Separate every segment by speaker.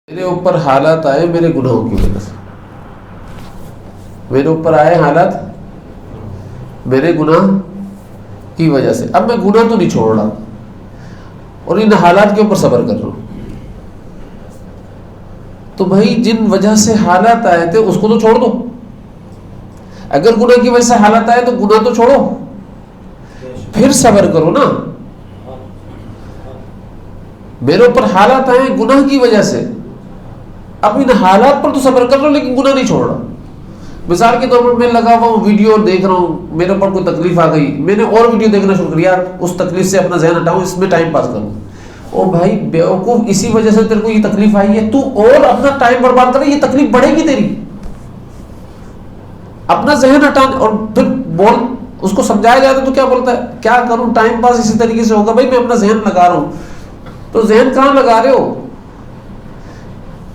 Speaker 1: میرے اوپر حالات آئے میرے گناہوں کی وجہ سے، میرے اوپر آئے حالات میرے گناہ کی وجہ سے. اب میں گناہ تو نہیں چھوڑ رہا اور ان حالات کے اوپر صبر کر رہا ہوں. تو بھائی جن وجہ سے حالات آئے تھے اس کو تو چھوڑ دو. اگر گناہ کی وجہ سے حالات آئے تو گناہ تو چھوڑو، پھر صبر کرو نا. میرے اوپر حالات آئے گناہ کی وجہ سے، اب ان حالات پر تو صبر کر رہا ہوں لیکن گناہ نہیں چھوڑ رہا. مثال کے طور پر میں لگا ہوا ہوں ویڈیو دیکھ رہا ہوں، میرے اوپر کوئی تکلیف آ گئی، میں نے اور ویڈیو دیکھنا شروع کر یار اس تکلیف سے اپنا ذہن ہٹاؤں، اس میں ٹائم پاس کروں. او بھائی بیوقوف، اسی وجہ سے تیرے کو یہ تکلیف آئی ہے، تو اور اپنا ٹائم برباد کر، یہ تکلیف بڑھے گی تیری. اپنا ذہن ہٹانا اور پھر بول اس کو سمجھایا جاتا ہے تو کیا بولتا ہے، کیا کروں ٹائم پاس اسی طریقے سے ہوگا. بھائی میں اپنا ذہن لگا رہا ہوں، تو ذہن کہاں لگا رہے ہو؟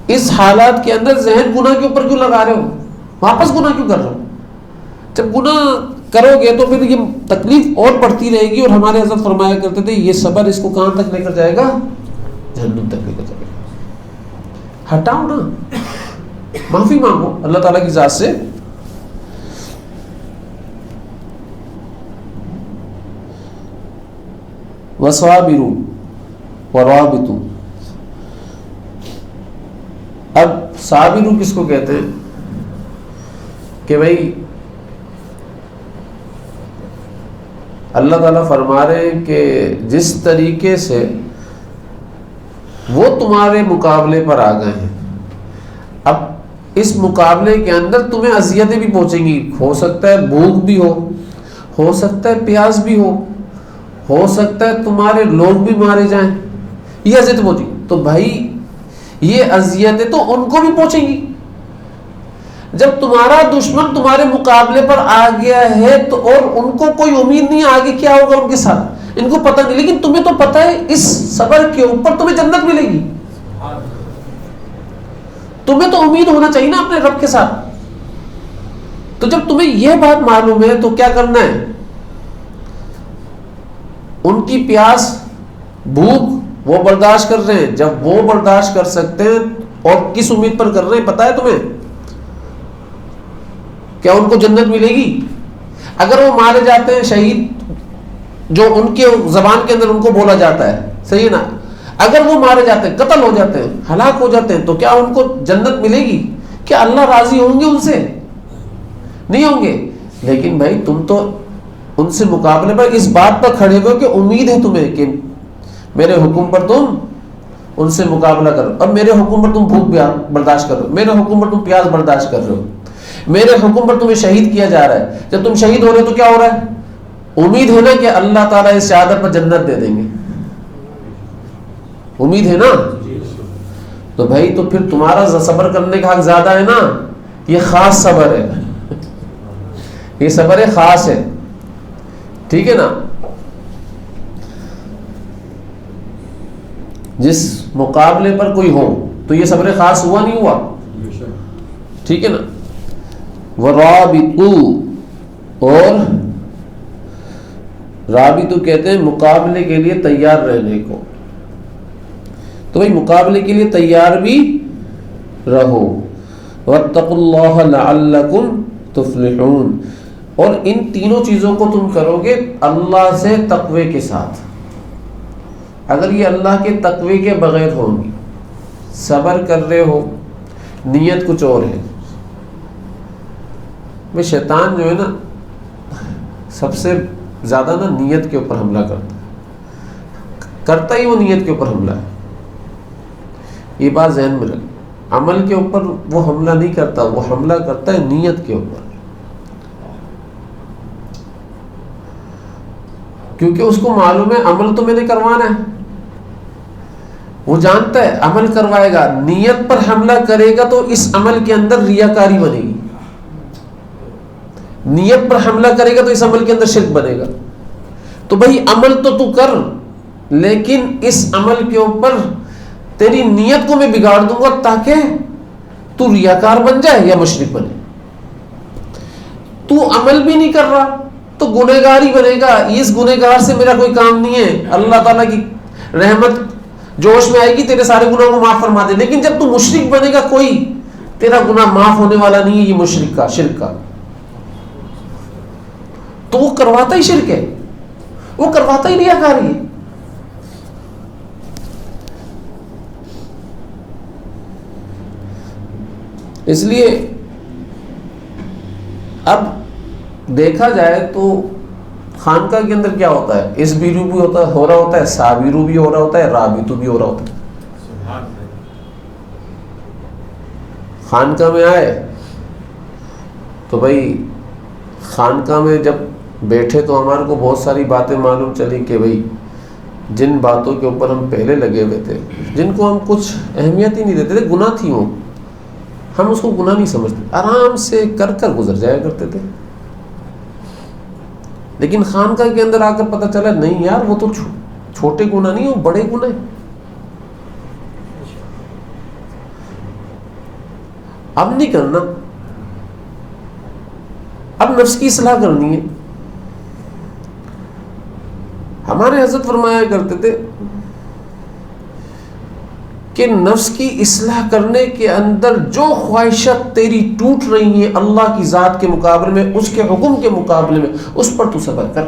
Speaker 1: اس حالات کے اندر ذہن گناہ کے اوپر کیوں لگا رہے ہو؟ واپس گناہ کیوں کر رہے ہو؟ جب گناہ کرو گے تو پھر یہ تکلیف اور بڑھتی رہے گی. اور ہمارے حضرت فرمایا کرتے تھے یہ صبر اس کو کہاں تک لے کر جائے گا؟ جہنم تک لے کر جائے گا. ہٹاؤ نا، معافی مانگو اللہ تعالیٰ کی ذات سے. وَصَابِرُوا وَرَابِطُوا. اب صابرو کس کو کہتے ہیں کہ بھائی اللہ تعالیٰ فرما رہے ہیں کہ جس طریقے سے وہ تمہارے مقابلے پر آ گئے ہیں، اب اس مقابلے کے اندر تمہیں اذیتیں بھی پہنچیں گی. ہو سکتا ہے بھوک بھی ہو سکتا ہے پیاس بھی ہو سکتا ہے تمہارے لوگ بھی مارے جائیں، یہ اذیتیں پہنچیں گی. تو بھائی یہ اذیتیں تو ان کو بھی پہنچیں گی. جب تمہارا دشمن تمہارے مقابلے پر آ گیا ہے تو اور ان کو کوئی امید نہیں آگے کیا ہوگا ان کے ساتھ، ان کو پتہ نہیں، لیکن تمہیں تو پتہ ہے اس صبر کے اوپر تمہیں جنت ملے گی. تمہیں تو امید ہونا چاہیے نا اپنے رب کے ساتھ. تو جب تمہیں یہ بات معلوم ہے تو کیا کرنا ہے؟ ان کی پیاس بھوک وہ برداشت کر رہے ہیں، جب وہ برداشت کر سکتے ہیں اور کس امید پر کر رہے ہیں پتہ ہے تمہیں؟ کیا ان کو جنت ملے گی؟ اگر وہ مارے جاتے ہیں شہید، جو ان کے زبان کے اندر ان کو بولا جاتا ہے، صحیح ہے نا، اگر وہ مارے جاتے ہیں، قتل ہو جاتے ہیں، ہلاک ہو جاتے ہیں، تو کیا ان کو جنت ملے گی؟ کیا اللہ راضی ہوں گے ان سے؟ نہیں ہوں گے. لیکن بھائی تم تو ان سے مقابلے پر اس بات پر کھڑے ہوئے کہ امید ہے تمہیں کہ میرے حکم پر تم ان سے مقابلہ کرو. اب میرے حکم پر تم بھوک برداشت کر رہے ہو، میرے حکم پر تم پیاس برداشت کر رہے ہو، میرے حکم پر تمہیں شہید کیا جا رہا ہے. جب تم شہید ہو رہے ہو تو کیا ہو رہا ہے؟ امید ہے نا کہ اللہ تعالیٰ اس شہادت پر جنت دے دیں گے، امید ہے نا. تو بھائی تو پھر تمہارا صبر کرنے کا حق زیادہ ہے نا. یہ خاص صبر ہے، یہ صبر خاص ہے، ٹھیک ہے نا. جس مقابلے پر کوئی ہو تو یہ صبر خاص ہوا نہیں ہوا، ٹھیک ہے نا. وَرَابِطُوا، اور رابطو کہتے ہیں مقابلے کے لیے تیار رہنے کو. تو بھائی مقابلے کے لیے تیار بھی رہو. وَاتَّقُوا اللَّهَ لَعَلَّكُمْ تُفْلِحُونَ. اور ان تینوں چیزوں کو تم کرو گے اللہ سے تقوی کے ساتھ. اگر یہ اللہ کے تقوی کے بغیر ہوں گی، صبر کر رہے ہو، نیت کچھ اور ہے. میں شیطان جو ہے نا سب سے زیادہ نا نیت کے اوپر حملہ کرتا ہی وہ نیت کے اوپر حملہ ہے. یہ بات ذہن میں رکھ. عمل کے اوپر وہ حملہ نہیں کرتا، وہ حملہ کرتا ہے نیت کے اوپر، کیونکہ اس کو معلوم ہے عمل تو میں نے کروانا ہے. وہ جانتا ہے عمل کروائے گا، نیت پر حملہ کرے گا تو اس عمل کے اندر ریاکاری بنے گی. نیت پر حملہ کرے گا تو اس عمل کے اندر شرک بنے گا. تو بھائی عمل تو کر، لیکن اس عمل کے اوپر تیری نیت کو میں بگاڑ دوں گا تاکہ تو ریاکار بن جائے یا مشرک بنے. تو عمل بھی نہیں کر رہا تو گنہگار ہی بنے گا. اس گنہگار سے میرا کوئی کام نہیں ہے. اللہ تعالیٰ کی رحمت جوش میں آئے گی تیرے سارے گناہوں کو معاف فرما دے. لیکن جب تو مشرک بنے گا کوئی تیرا گناہ معاف ہونے والا نہیں ہے. یہ مشرک کا شرک کا تو وہ کرواتا ہی شرک ہے, وہ کرواتا ہی ریاکاری ہے. اس لیے اب دیکھا جائے تو خانقاہ کے اندر کیا ہوتا ہے, اس بیرو بھی ہو رہا ہوتا ہے, سا بیرو بھی ہو رہا ہوتا ہے, را بیتو بھی ہو رہا ہوتا ہے. خانقاہ میں آئے تو بھائی خانقاہ میں جب بیٹھے تو ہمارے کو بہت ساری باتیں معلوم چلی کہ بھائی جن باتوں کے اوپر ہم پہلے لگے ہوئے تھے, جن کو ہم کچھ اہمیت ہی نہیں دیتے تھے, گناہ تھی وہ, ہم اس کو گناہ نہیں سمجھتے, آرام سے کر کر گزر جایا کرتے تھے. لیکن خانقاہ کے اندر آ کر پتہ چلا نہیں یار وہ تو چھوٹے گناہ نہیں, وہ بڑے گناہ ہیں. اب نہیں کرنا, اب نفس کی اصلاح کرنی ہے. ہمارے حضرت فرمایا کرتے تھے کہ نفس کی اصلاح کرنے کے اندر جو خواہشات تیری ٹوٹ رہی ہیں اللہ کی ذات کے مقابلے میں, اس کے حکم کے مقابلے میں, اس پر تو صبر کر,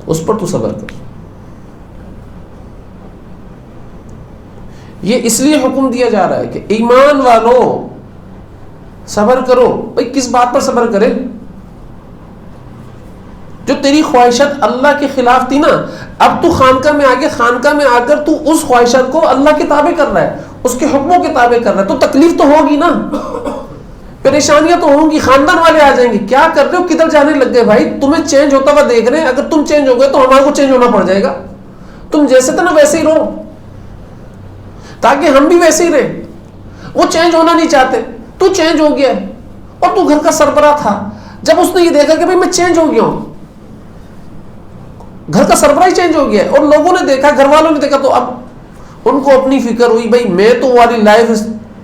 Speaker 1: اس پر تو صبر کر. یہ اس لیے حکم دیا جا رہا ہے کہ ایمان والوں صبر کرو. بھائی کس بات پر صبر کرے؟ جو تیری خواہشات اللہ کے خلاف تھی نا, اب تو خانقاہ میں آگے, خانقاہ میں آ کر تو اس خواہشات کو اللہ کے تابع کر رہا ہے, اس کے حکموں کے تابع کر رہا ہے, تو تکلیف تو ہوگی نا, پریشانیاں تو ہوں گی, خاندان والے آ جائیں گے, کیا کر رہے ہو, کدھر جانے لگ گئے بھائی, تمہیں چینج ہوتا ہوا دیکھ رہے ہیں, اگر تم چینج ہو گئے تو ہمارے کو چینج ہونا پڑ جائے گا. تم جیسے تھے نا ویسے ہی رہو تاکہ ہم بھی ویسے ہی رہیں. وہ چینج ہونا نہیں چاہتے, تو چینج ہو گیا ہے, اور تو گھر کا سربراہ تھا. جب اس نے یہ دیکھا کہ بھائی میں چینج ہو گیا ہوں, گھر کا سربراہ چینج ہو گیا ہے, اور لوگوں نے دیکھا, گھر والوں نے دیکھا, تو اب ان کو اپنی فکر ہوئی بھائی میں تو والی لائف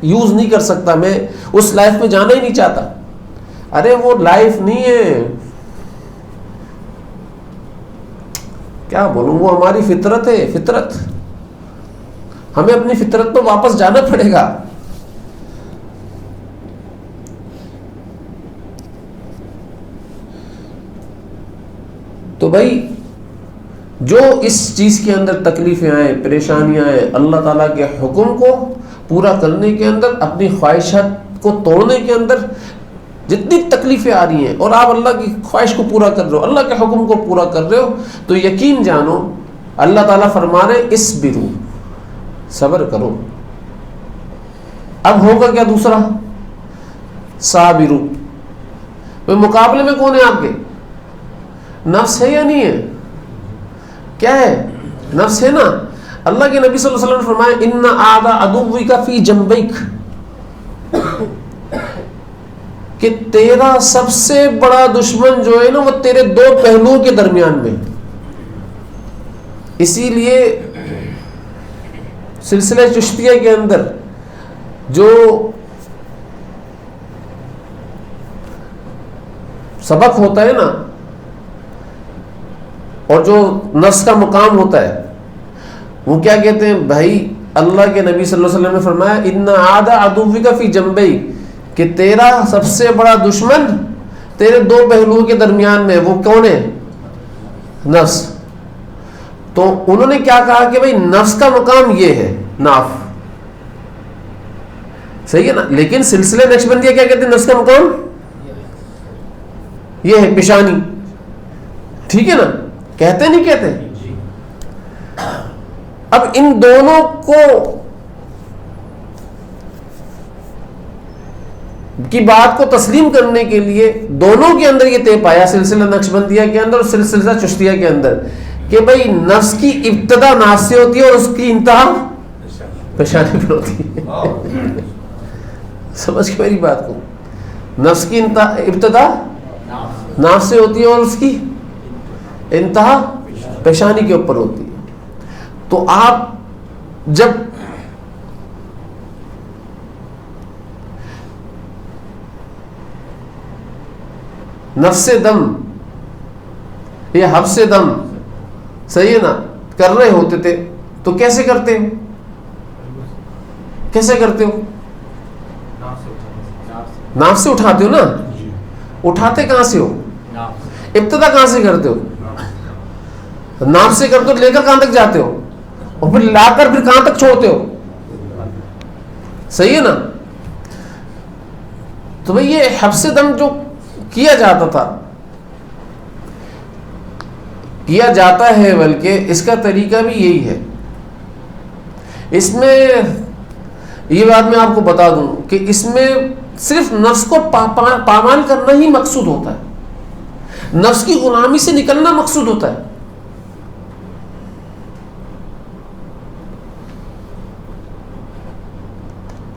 Speaker 1: یوز نہیں کر سکتا, میں اس لائف میں جانا ہی نہیں چاہتا. ارے وہ لائف نہیں ہے, کیا بولوں, وہ ہماری فطرت ہے. فطرت, ہمیں اپنی فطرت پر واپس جانا پڑے گا. تو بھائی جو اس چیز کے اندر تکلیفیں آئیں, پریشانیاں آئیں, اللہ تعالیٰ کے حکم کو پورا کرنے کے اندر, اپنی خواہشات کو توڑنے کے اندر جتنی تکلیفیں آ رہی ہیں, اور آپ اللہ کی خواہش کو پورا کر رہے ہو, اللہ کے حکم کو پورا کر رہے ہو, تو یقین جانو اللہ تعالیٰ فرما رہے اصبروا, صبر کرو. اب ہوگا کیا دوسرا, صابروا. مقابلے میں کون ہے آپ کے, نفس ہے یا نہیں ہے؟ کیا ہے؟ نفس ہے نا. اللہ کے نبی صلی اللہ علیہ وسلم نے فرمایا ان اعداء عدوک فی جنبیک, کہ تیرا سب سے بڑا دشمن جو ہے نا وہ تیرے دو پہلوؤں کے درمیان میں. اسی لیے سلسلہ چشتیہ کے اندر جو سبق ہوتا ہے نا, اور جو نفس کا مقام ہوتا ہے, وہ کیا کہتے ہیں بھائی, اللہ کے نبی صلی اللہ علیہ وسلم نے فرمایا ان اعداء عدوک فی جنبیک, کہ تیرا سب سے بڑا دشمن تیرے دو پہلوؤں کے درمیان میں, وہ کون ہے؟ نفس. تو انہوں نے کیا کہا کہ بھائی نفس کا مقام یہ ہے, ناف, صحیح ہے نا. لیکن سلسلہ نقشبندیہ کیا کہتے ہیں, نفس کا مقام یہ ہے پیشانی, ٹھیک ہے نا, کہتے نہیں کہتے. اب ان دونوں کو کی بات کو تسلیم کرنے کے لیے دونوں کے اندر یہ طے پایا, سلسلہ نقشبندیہ کے اندر اور سلسلہ چشتیہ کے اندر, کہ بھئی نفس کی ابتدا ناف سے ہوتی ہے اور اس کی انتہا پیشانی پر ہوتی ہے. سمجھ کے میری بات کو, نفس کی ابتدا ناف سے ہوتی ہے اور اس کی انتہا پیشانی کے اوپر ہوتی ہے. تو آپ جب نفس دم یا حبس دم, صحیح ہے نا, کر رہے ہوتے تھے, تو کیسے کرتے ہو؟ کیسے کرتے ہو؟ ناف سے اٹھاتے ہو نا. اٹھاتے کہاں سے ہو؟ ابتدا کہاں سے کرتے ہو؟ ناف سے کرتے ہو. لے کر کہاں تک جاتے ہو؟ اور پھر لا کر پھر کہاں تک چھوڑتے ہو؟ صحیح ہے نا. تو بھئی یہ حبس دم جو کیا جاتا تھا، کیا جاتا ہے، بلکہ اس کا طریقہ بھی یہی ہے. اس میں یہ بات میں آپ کو بتا دوں کہ اس میں صرف نفس کو پامال کرنا ہی مقصود ہوتا ہے، نفس کی غلامی سے نکلنا مقصود ہوتا ہے.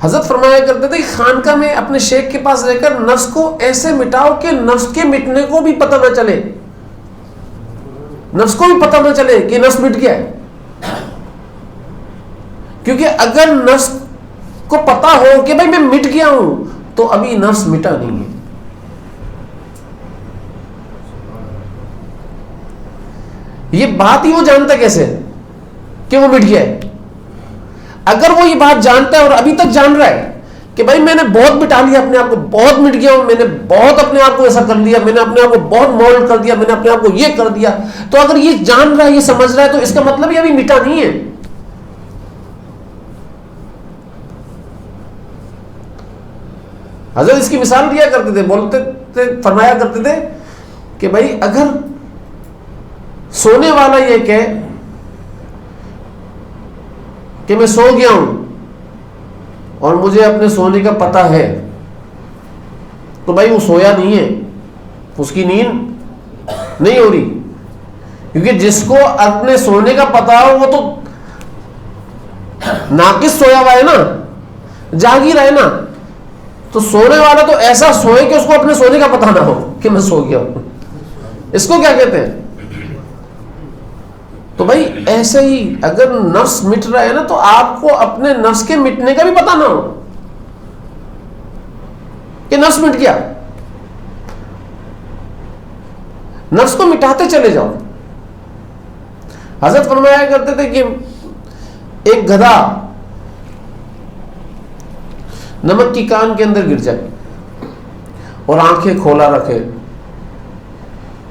Speaker 1: حضرت فرمایا کرتے تھے کہ خانقاہ میں اپنے شیخ کے پاس رہ کر نفس کو ایسے مٹاؤ کہ نفس کے مٹنے کو بھی پتہ نہ چلے، نفس کو بھی پتہ نہ چلے کہ نفس مٹ گیا ہے. کیونکہ اگر نفس کو پتا ہو کہ بھائی میں مٹ گیا ہوں تو ابھی نفس مٹا نہیں ہے. یہ بات ہی وہ جانتا کیسے کہ وہ مٹ گیا ہے؟ اگر وہ یہ بات جانتا ہے اور ابھی تک جان رہا ہے کہ بھائی میں نے بہت مٹا لیا اپنے آپ کو، بہت مٹ گیا ہوں، میں نے بہت اپنے آپ کو ایسا کر لیا، میں نے اپنے آپ کو بہت مولڈ کر دیا، میں نے اپنے آپ کو یہ کر دیا، تو اگر یہ جان رہا ہے، یہ سمجھ رہا ہے، تو اس کا مطلب یہ ابھی مٹا نہیں ہے. حضرت اس کی مثال دیا کرتے تھے، بولتے تھے، فرمایا کرتے تھے کہ بھائی اگر سونے والا یہ کہے کہ میں سو گیا ہوں اور مجھے اپنے سونے کا پتہ ہے، تو بھائی وہ سویا نہیں ہے، اس کی نیند نہیں ہو رہی. کیونکہ جس کو اپنے سونے کا پتہ ہو وہ تو ناقص سویا ہوا ہے نا، جاگ ہی رہا ہے نا. تو سونے والا تو ایسا سوئے کہ اس کو اپنے سونے کا پتہ نہ ہو کہ میں سو گیا ہوں. اس کو کیا کہتے ہیں؟ تو بھائی ایسے ہی اگر نفس مٹ رہا ہے نا تو آپ کو اپنے نفس کے مٹنے کا بھی پتہ نہ ہو کہ نفس مٹ گیا. نفس کو مٹاتے چلے جاؤ. حضرت فرمایا کرتے تھے کہ ایک گدھا نمک کی کان کے اندر گر جائے اور آنکھیں کھولا رکھے،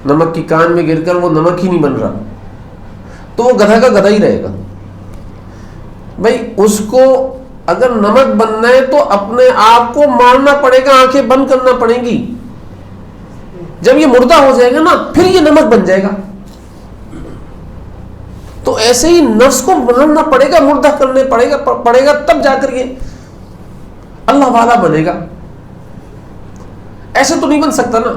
Speaker 1: نمک کی کان میں گر کر وہ نمک ہی نہیں بن رہا، تو وہ گدھا کا گدھا ہی رہے گا. بھائی اس کو اگر نمک بننا ہے تو اپنے آپ کو مارنا پڑے گا، آنکھیں بند کرنا پڑیں گی. جب یہ مردہ ہو جائے گا نا پھر یہ نمک بن جائے گا. تو ایسے ہی نفس کو مارنا پڑے گا، مردہ کرنے پڑے گا تب جا کر یہ اللہ والا بنے گا. ایسے تو نہیں بن سکتا نا.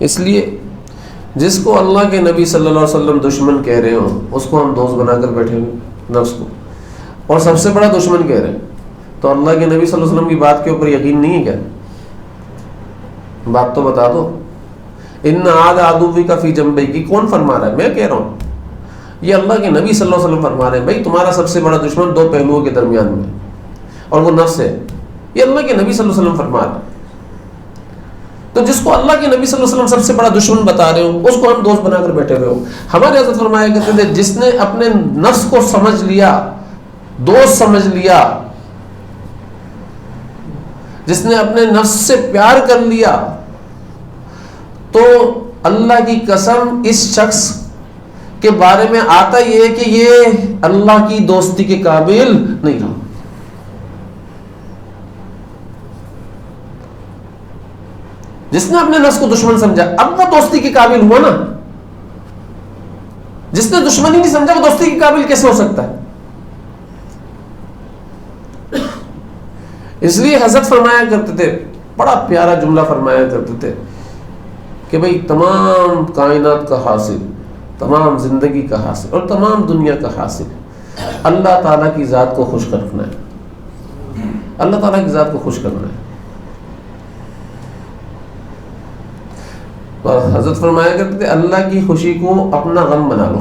Speaker 1: اس لیے جس کو اللہ کے نبی صلی اللہ علیہ وسلم دشمن کہہ رہے ہو اس کو ہم دوست بنا کر بیٹھے ہوئے نفس کو، اور سب سے بڑا دشمن کہہ رہے ہیں، تو اللہ کے نبی صلی اللہ علیہ وسلم کی بات کے اوپر یقین نہیں ہے کیا؟ بات تو بتا دو. ان عاد عدوی کا فی جنبی کی کون فرما رہا ہے؟ میں کہہ رہا ہوں. یہ اللہ کے نبی صلی اللہ علیہ وسلم فرما رہے ہیں بھائی تمہارا سب سے بڑا دشمن دو پہلوؤں کے درمیان میں اور وہ نفس ہے. یہ اللہ کے نبی صلی اللہ علیہ وسلم فرما رہے ہیں. تو جس کو اللہ کے نبی صلی اللہ علیہ وسلم سب سے بڑا دشمن بتا رہے ہو اس کو ہم دوست بنا کر بیٹھے ہوئے ہو. ہمارے حضرت فرمایا کرتے تھے جس نے اپنے نفس کو سمجھ لیا، دوست سمجھ لیا، جس نے اپنے نفس سے پیار کر لیا، تو اللہ کی قسم اس شخص کے بارے میں آتا یہ ہے کہ یہ اللہ کی دوستی کے قابل نہیں رہا. جس نے اپنے نفس کو دشمن سمجھا اب وہ دوستی کے قابل ہوا نا. جس نے دشمنی نہیں سمجھا وہ دوستی کے قابل کیسے ہو سکتا ہے؟ اس لیے حضرت فرمایا کرتے تھے، بڑا پیارا جملہ فرمایا کرتے تھے کہ بھئی تمام کائنات کا حاصل، تمام زندگی کا حاصل اور تمام دنیا کا حاصل اللہ تعالیٰ کی ذات کو خوش کرنا ہے. اللہ تعالیٰ کی ذات کو خوش کرنا ہے. حضرت فرمایا کرتے تھے اللہ کی خوشی کو اپنا غم بنا لو.